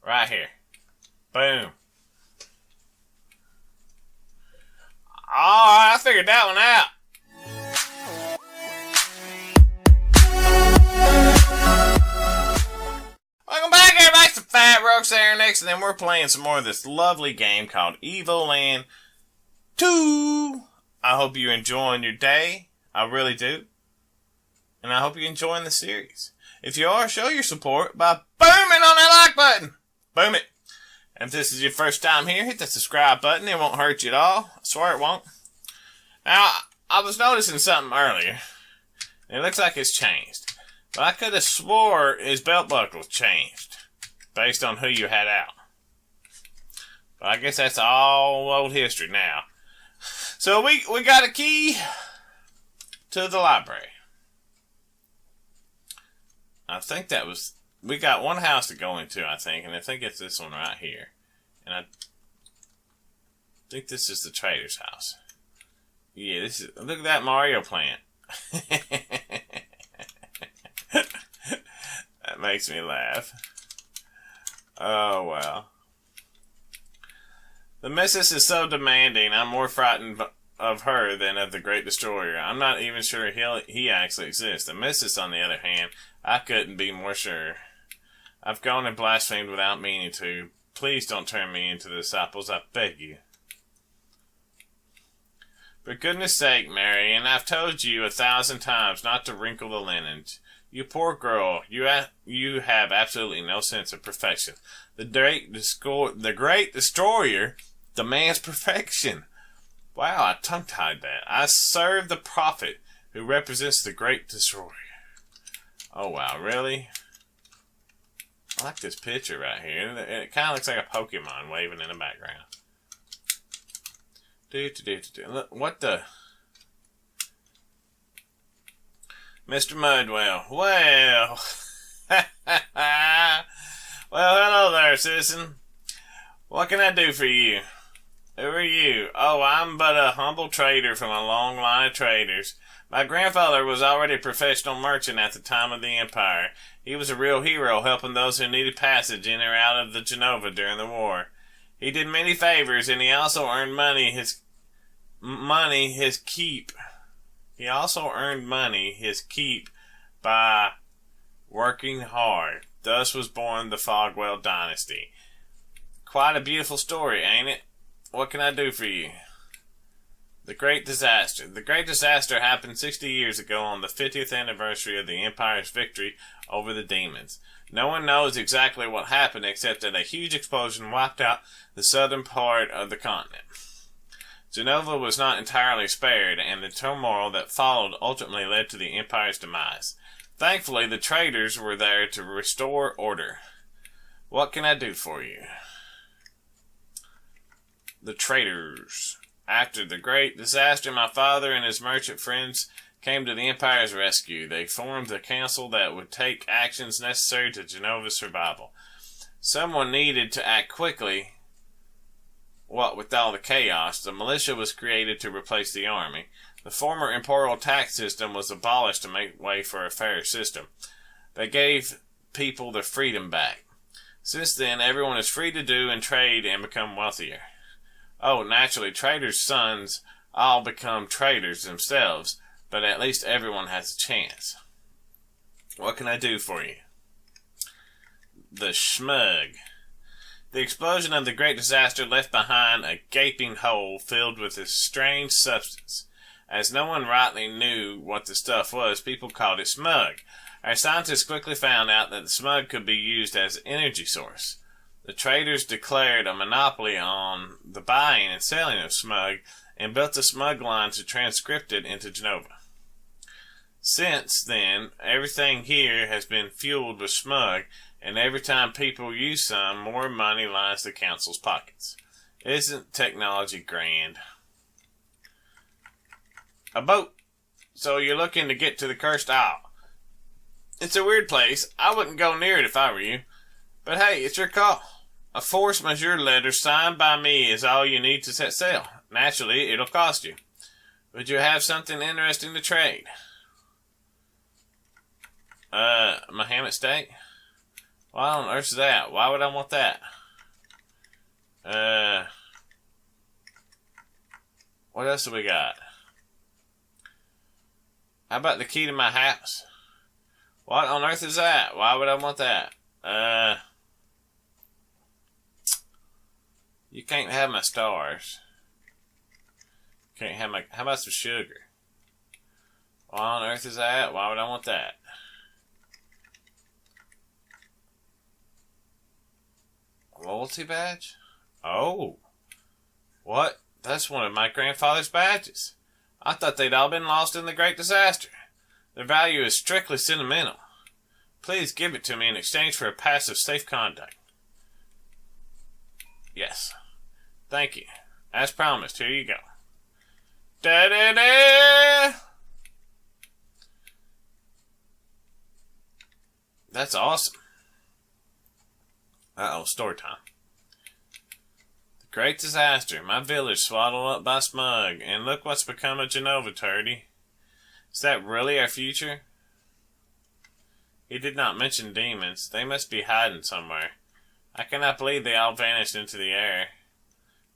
Right here. Boom. Alright, I figured that one out. Welcome back, everybody. It's the Fat Rogue Sarenixen, and we're playing some more of this lovely game called Evoland 2. I hope you're enjoying your day. I really do. And I hope you're enjoying the series. If you are, show your support by booming on that like button. Boom it. And if this is your first time here, hit the subscribe button. It won't hurt you at all. I swear it won't. Now, I was noticing something earlier. It looks like it's changed. But I could have swore his belt buckle changed. Based on who you had out. But I guess that's all old history now. So we got a key to the library. I think that was... We got one house to go into, I think. And I think it's this one right here. And I think this is the trader's house. Yeah, this is... Look at that Mario plant. That makes me laugh. Oh, well. The missus is so demanding, I'm more frightened of her than of the Great Destroyer. I'm not even sure he actually exists. The missus, on the other hand, I couldn't be more sure. I've gone and blasphemed without meaning to. Please don't turn me into the disciples, I beg you. For goodness sake, Mary, and I've told you 1,000 times not to wrinkle the linens. You poor girl, you have absolutely no sense of perfection. The Great Destroyer demands perfection. Wow, I tongue-tied that. I serve the prophet who represents the Great Destroyer. Oh, wow, really? I like this picture right here. It kind of looks like a Pokemon waving in the background. Look, what the... Mr. Mudwell. Well... Well, hello there, citizen. What can I do for you? Who are you? Oh, I'm but a humble trader from a long line of traders. My grandfather was already a professional merchant at the time of the Empire. He was a real hero, helping those who needed passage in or out of the Genova during the war. He did many favors, and he also earned his keep. He also earned money his keep by working hard. Thus was born the Fogwell dynasty. Quite a beautiful story, ain't it? What can I do for you? The Great Disaster. The Great Disaster happened 60 years ago on the 50th anniversary of the Empire's victory over the demons. No one knows exactly what happened except that a huge explosion wiped out the southern part of the continent. Genova was not entirely spared, and the turmoil that followed ultimately led to the Empire's demise. Thankfully, the traders were there to restore order. What can I do for you? The traders. After the Great Disaster, my father and his merchant friends came to the Empire's rescue. They formed a council that would take actions necessary to Genova's survival. Someone needed to act quickly. What with all the chaos, the militia was created to replace the army. The former imperial tax system was abolished to make way for a fairer system. They gave people their freedom back. Since then, everyone is free to do and trade and become wealthier. Oh, naturally, traders' sons all become traders themselves, but at least everyone has a chance. What can I do for you? The Smug. The explosion of the Great Disaster left behind a gaping hole filled with a strange substance. As no one rightly knew what the stuff was, people called it smug. Our scientists quickly found out that the smug could be used as an energy source. The traders declared a monopoly on the buying and selling of smug and built a smug line to transcript it into Genova. Since then, everything here has been fueled with smug, and every time people use some, more money lines the council's pockets. Isn't technology grand? A boat. So you're looking to get to the Cursed Isle. It's a weird place. I wouldn't go near it if I were you. But hey, it's your call. A force majeure letter signed by me is all you need to set sail. Naturally, it'll cost you. Would you have something interesting to trade? Muhammad steak? Why on earth is that? Why would I want that? What else do we got? How about the key to my house? What on earth is that? Why would I want that? You can't have my stars. Can't have my... How about some sugar? What on earth is that? Why would I want that? Loyalty badge? Oh. What? That's one of my grandfather's badges. I thought they'd all been lost in the Great Disaster. Their value is strictly sentimental. Please give it to me in exchange for a pass of safe conduct. Yes. Thank you. As promised, here you go. Da-da-da! That's awesome. Uh-oh, story time. The Great Disaster. My village swallowed up by smug. And look what's become of Genova, Turdy. Is that really our future? He did not mention demons. They must be hiding somewhere. I cannot believe they all vanished into the air.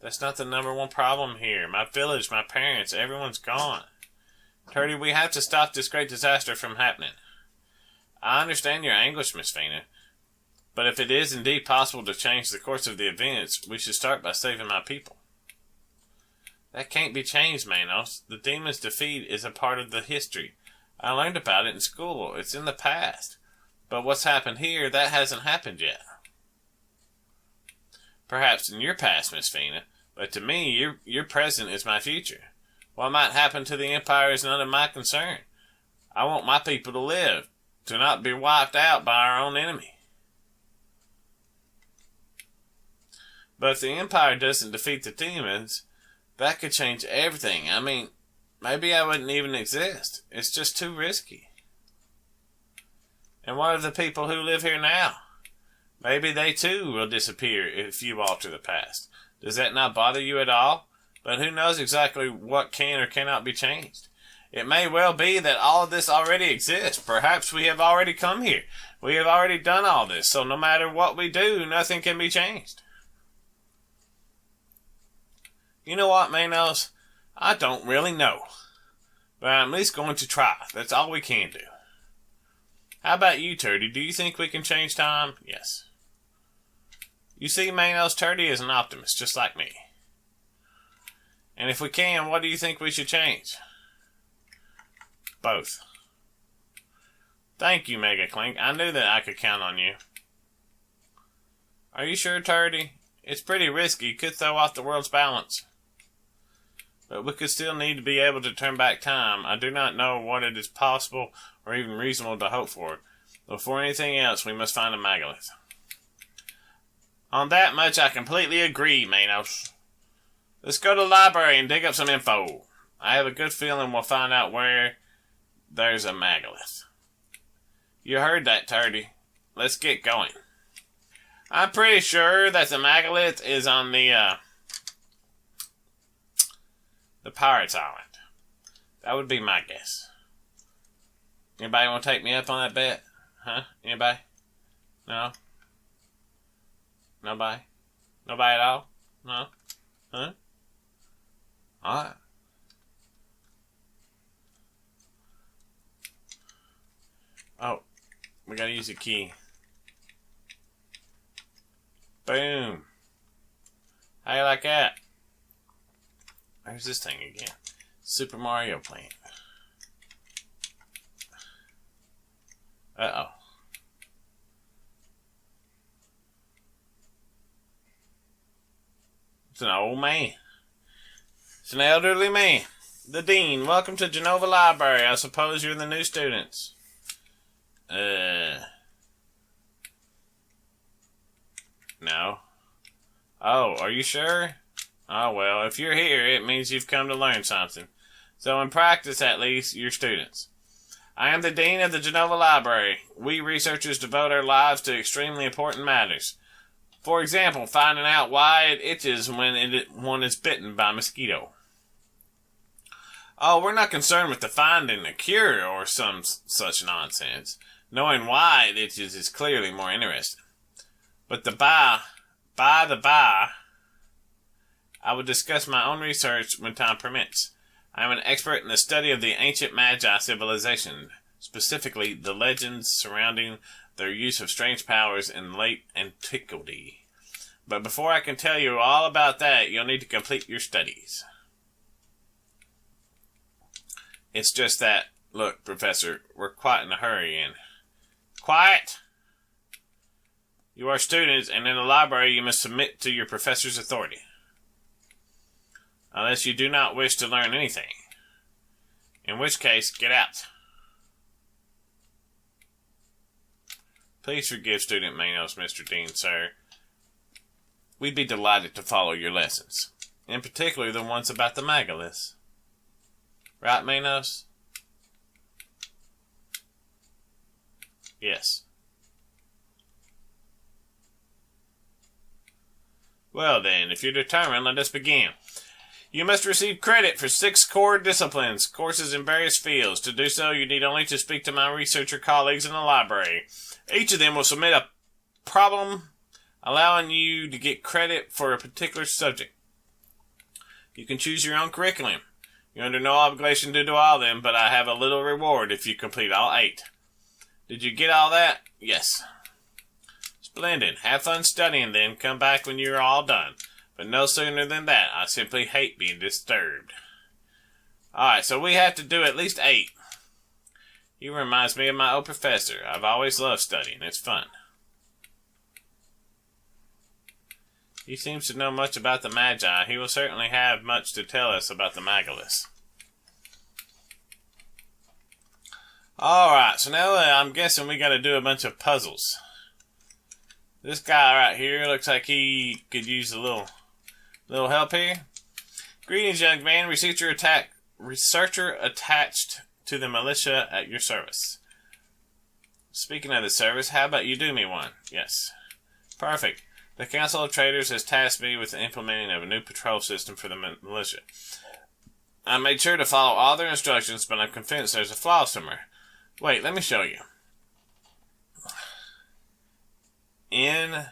That's not the number one problem here. My village, my parents, everyone's gone. Turdy, we have to stop this great disaster from happening. I understand your anguish, Miss Fina. But if it is indeed possible to change the course of the events, we should start by saving my people. That can't be changed, Manos. The demon's defeat is a part of the history. I learned about it in school. It's in the past. But what's happened here, that hasn't happened yet. Perhaps in your past, Miss Fina, but to me, your present is my future. What might happen to the Empire is none of my concern. I want my people to live, to not be wiped out by our own enemy. But if the Empire doesn't defeat the demons, that could change everything. I mean, maybe I wouldn't even exist. It's just too risky. And what of the people who live here now? Maybe they too will disappear if you alter the past. Does that not bother you at all? But who knows exactly what can or cannot be changed? It may well be that all of this already exists. Perhaps we have already come here. We have already done all this, so no matter what we do, nothing can be changed. You know what, Manos? I don't really know. But I'm at least going to try. That's all we can do. How about you, Turdy? Do you think we can change time? Yes. You see, Manos, Turdy is an optimist, just like me. And if we can, what do you think we should change? Both. Thank you, Mega Clink. I knew that I could count on you. Are you sure, Turdy? It's pretty risky. Could throw off the world's balance. But we could still need to be able to turn back time. I do not know what it is possible or even reasonable to hope for. Before anything else, we must find a megalith. On that much, I completely agree, Manos. Let's go to the library and dig up some info. I have a good feeling we'll find out where there's a megalith. You heard that, Turdy. Let's get going. I'm pretty sure that the megalith is on the Pirates Island. That would be my guess. Anybody want to take me up on that bet? Huh? Anybody? No? Nobody? Nobody at all? No? Huh? Alright. Oh, we gotta use the key. Boom. How you like that? Where's this thing again? Super Mario plant. Uh-oh. It's an old man. It's an elderly man. The Dean, welcome to Genova Library. I suppose you're the new students. No. Oh, are you sure? Oh, well, if you're here, it means you've come to learn something. So in practice, at least, you're students. I am the Dean of the Genova Library. We researchers devote our lives to extremely important matters. For example, finding out why it itches when one is bitten by a mosquito. Oh, we're not concerned with the finding a cure or some such nonsense. Knowing why it itches is clearly more interesting. But by the by, I will discuss my own research when time permits. I am an expert in the study of the ancient Magi civilization, specifically the legends surrounding their use of strange powers in late antiquity. But before I can tell you all about that, you'll need to complete your studies. It's just that, look, Professor, we're quite in a hurry and... Quiet! You are students, and in the library you must submit to your professor's authority. Unless you do not wish to learn anything. In which case, get out. Please forgive student Manos, Mr. Dean, sir. We'd be delighted to follow your lessons. In particular, the ones about the Megaliths. Right, Manos? Yes. Well then, if you're determined, let us begin. You must receive credit for 6 core disciplines, courses in various fields. To do so, you need only to speak to my researcher colleagues in the library. Each of them will submit a problem allowing you to get credit for a particular subject. You can choose your own curriculum. You're under no obligation to do all of them, but I have a little reward if you complete all 8. Did you get all that? Yes. Splendid. Have fun studying then. Come back when you're all done. But no sooner than that. I simply hate being disturbed. Alright, so we have to do at least 8. He reminds me of my old professor. I've always loved studying. It's fun. He seems to know much about the Magi. He will certainly have much to tell us about the Megaliths. Alright, so now I'm guessing we gotta do a bunch of puzzles. This guy right here looks like he could use a little help here. Greetings, young man. Researcher attached to the militia at your service. Speaking of the service, how about you do me one? Yes. Perfect. The Council of Traders has tasked me with the implementing of a new patrol system for the militia. I made sure to follow all their instructions, but I'm convinced there's a flaw somewhere. Wait, let me show you. N05.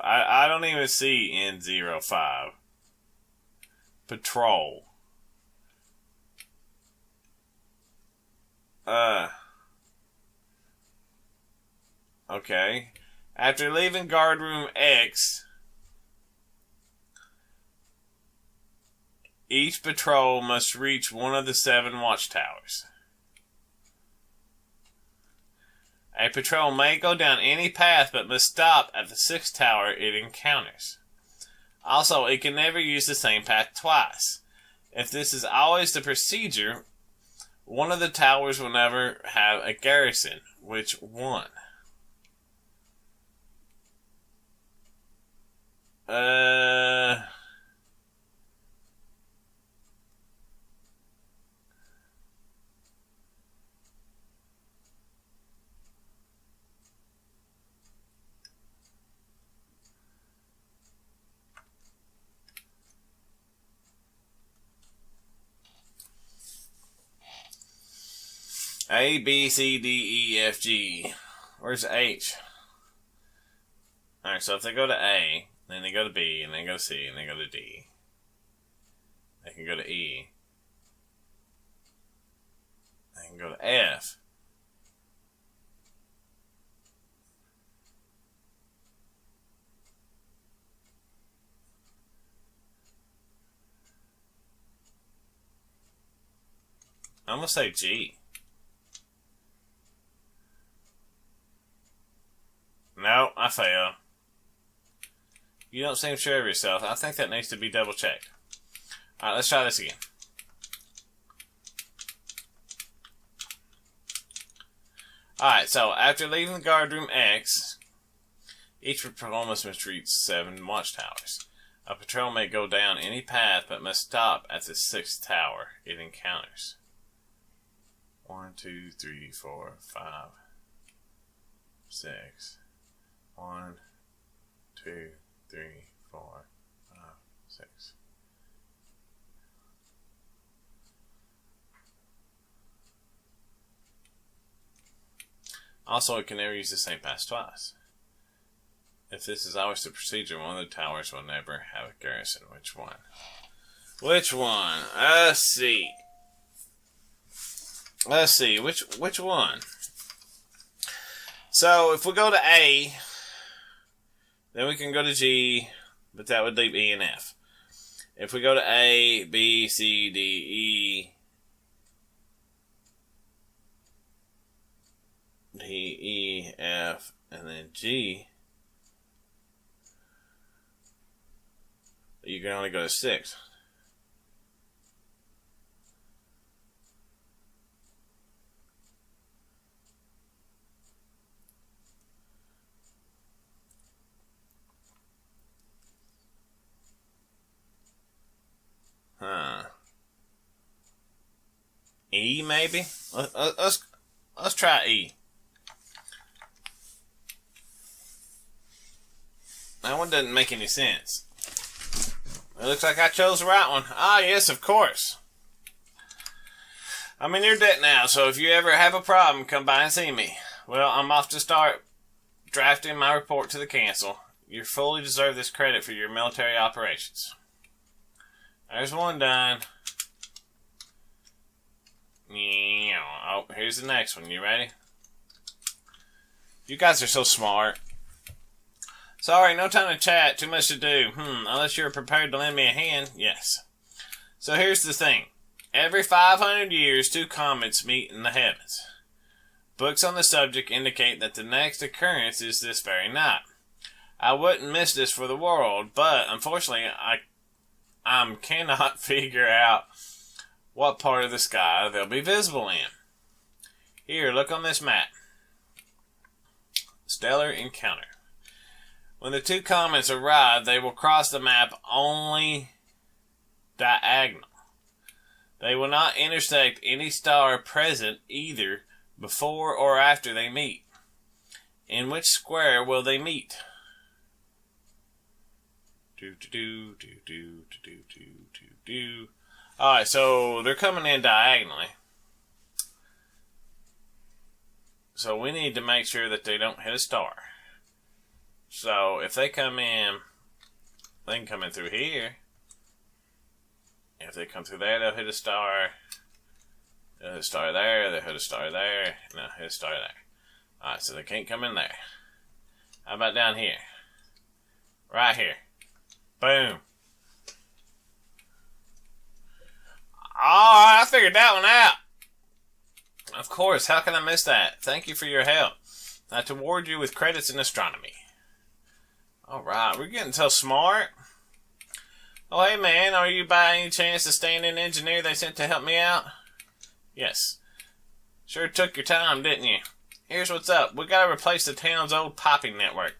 I don't even see N05. Patrol. Okay. After leaving guard room X, each patrol must reach one of the 7 watchtowers. A patrol may go down any path but must stop at the 6th tower it encounters. Also, it can never use the same path twice. If this is always the procedure, one of the towers will never have a garrison. Which one? A, B, C, D, E, F, G. Where's H? Alright, so if they go to A, then they go to B, and then go to C, and then go to D. They can go to E. They can go to F. I'm gonna say G. No, I fail. You don't seem sure of yourself. I think that needs to be double checked. Alright, let's try this again. Alright, so after leaving the guard room X, each patrol must reach 7 watchtowers. A patrol may go down any path but must stop at the 6th tower it encounters. 1, 2, 3, 4, 5, 6. 1, 2, 3, 4, 5, 6. Also, it can never use the same pass twice. If this is always the procedure, one of the towers will never have a garrison. Which one? Which one? Let's see. Which one? So, if we go to A, then we can go to G, but that would leave E and F. If we go to A, B, C, D, E, D, E, F, and then G, you can only go to 6. E maybe? Let's try E. That one doesn't make any sense. It looks like I chose the right one. Ah, yes, of course. I'm in your debt now, so if you ever have a problem, come by and see me. Well, I'm off to start drafting my report to the council. You fully deserve this credit for your military operations. There's one done. Oh, here's the next one. You ready? You guys are so smart. Sorry, no time to chat. Too much to do. Unless you're prepared to lend me a hand. Yes. So here's the thing. Every 500 years, 2 comets meet in the heavens. Books on the subject indicate that the next occurrence is this very night. I wouldn't miss this for the world, but unfortunately, I cannot figure out what part of the sky they'll be visible in. Here, look on this map. Stellar encounter. When the 2 comets arrive, they will cross the map only diagonal. They will not intersect any star present either before or after they meet. In which square will they meet? Alright, so they're coming in diagonally. So we need to make sure that they don't hit a star. So if they come in, they can come in through here. If they come through there, they'll hit a star. They'll hit a star there, they'll hit a star there, and they'll hit a star there. Alright, so they can't come in there. How about down here? Right here. Boom. Alright, I figured that one out. Of course, how can I miss that? Thank you for your help. I reward you with credits in astronomy. Alright, we're getting so smart. Oh, hey man, are you by any chance the stand-in engineer they sent to help me out? Yes. Sure took your time, didn't you? Here's what's up. We gotta replace the town's old piping network.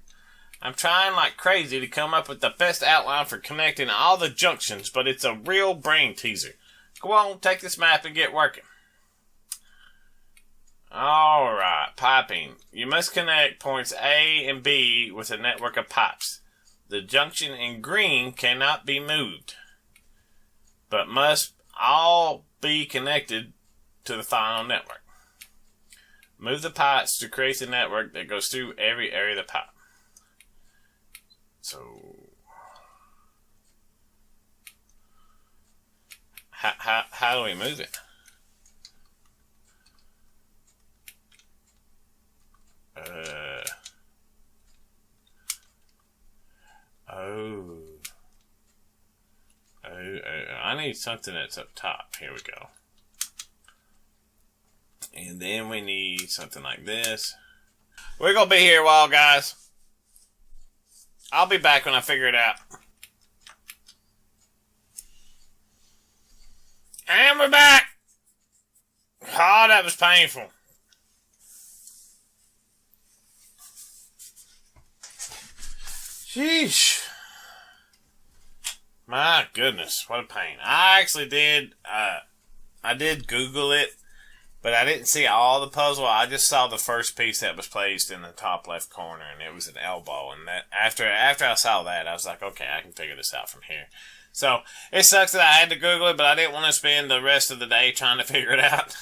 I'm trying like crazy to come up with the best outline for connecting all the junctions, but it's a real brain teaser. Go on, take this map and get working. Alright, piping. You must connect points A and B with a network of pipes. The junction in green cannot be moved, but must all be connected to the final network. Move the pipes to create the network that goes through every area of the pipe. So, how do we move it? I need something that's up top. Here we go. And then we need something like this. We're going to be here a while, guys. I'll be back when I figure it out. And we're back! Oh, that was painful. Sheesh. My goodness, what a pain. I actually did, I did Google it, but I didn't see all the puzzle. I just saw the first piece that was placed in the top left corner, and it was an elbow. And that after I saw that, I was like, okay, I can figure this out from here. So, it sucks that I had to Google it, but I didn't want to spend the rest of the day trying to figure it out.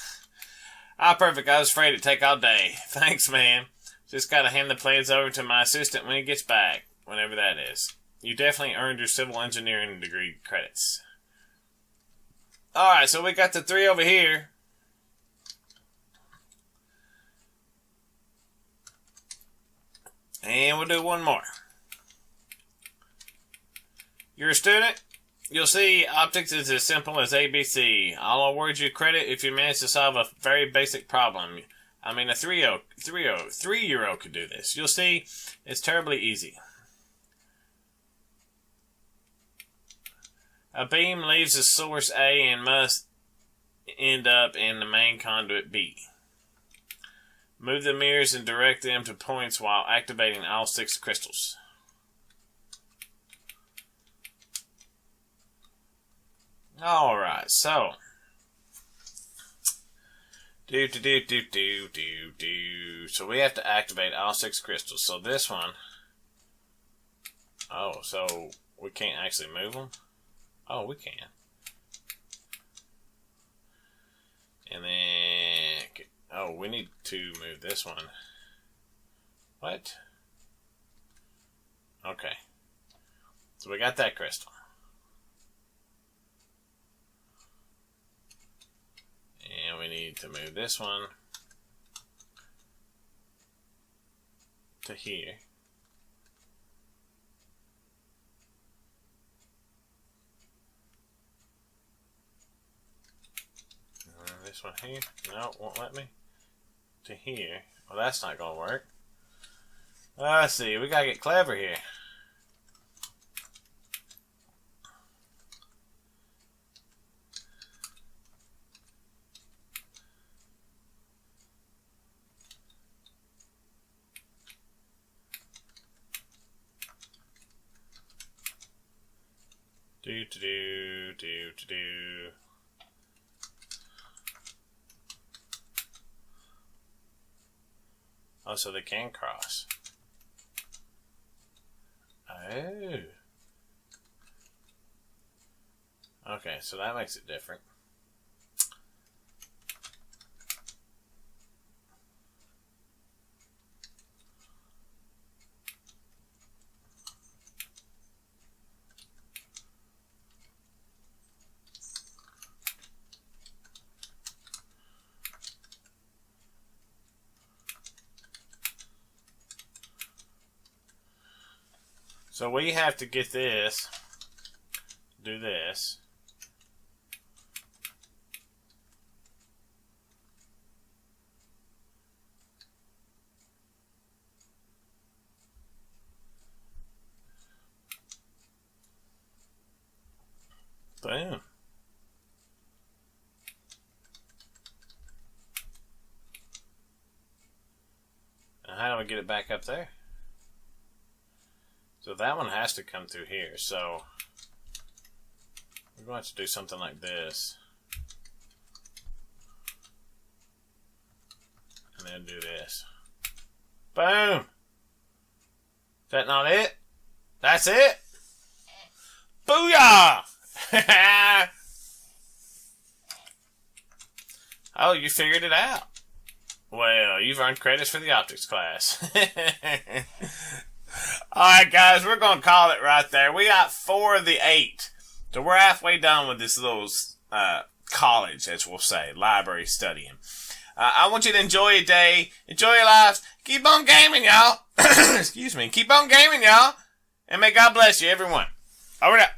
Ah, perfect. I was afraid it'd take all day. Thanks, man. Just gotta hand the plans over to my assistant when he gets back, whenever that is. You definitely earned your civil engineering degree credits. Alright, so we got the 3 over here. And we'll do one more. You're a student? You'll see optics is as simple as ABC. I'll award you credit if you manage to solve a very basic problem. I mean, a 3-year-old could do this. You'll see, it's terribly easy. A beam leaves the source A and must end up in the main conduit B. Move the mirrors and direct them to points while activating all 6 crystals. Alright, so. So we have to activate all 6 crystals. So this one. Oh, so we can't actually move them? Oh, we can. And then. Oh, we need to move this one. What? Okay. So we got that crystal. And we need to move this one to here. And this one here. No, won't let me. To here. Well, that's not going to work. Let's see. We got to get clever here. Do. Oh, so they can cross. Oh. Okay, so that makes it different. So we have to get this, do this. Boom. And how do we get it back up there? So that one has to come through here. So we're going to have to do something like this. And then do this. Boom! Is that not it? That's it? Booyah! Oh, you figured it out. Well, you've earned credits for the optics class. Alright guys, we're going to call it right there. We got 4 of the 8. So we're halfway done with this little college, as we'll say, library studying. I want you to enjoy your day, enjoy your lives, keep on gaming, y'all. Excuse me, keep on gaming, y'all. And may God bless you, everyone. Over and out.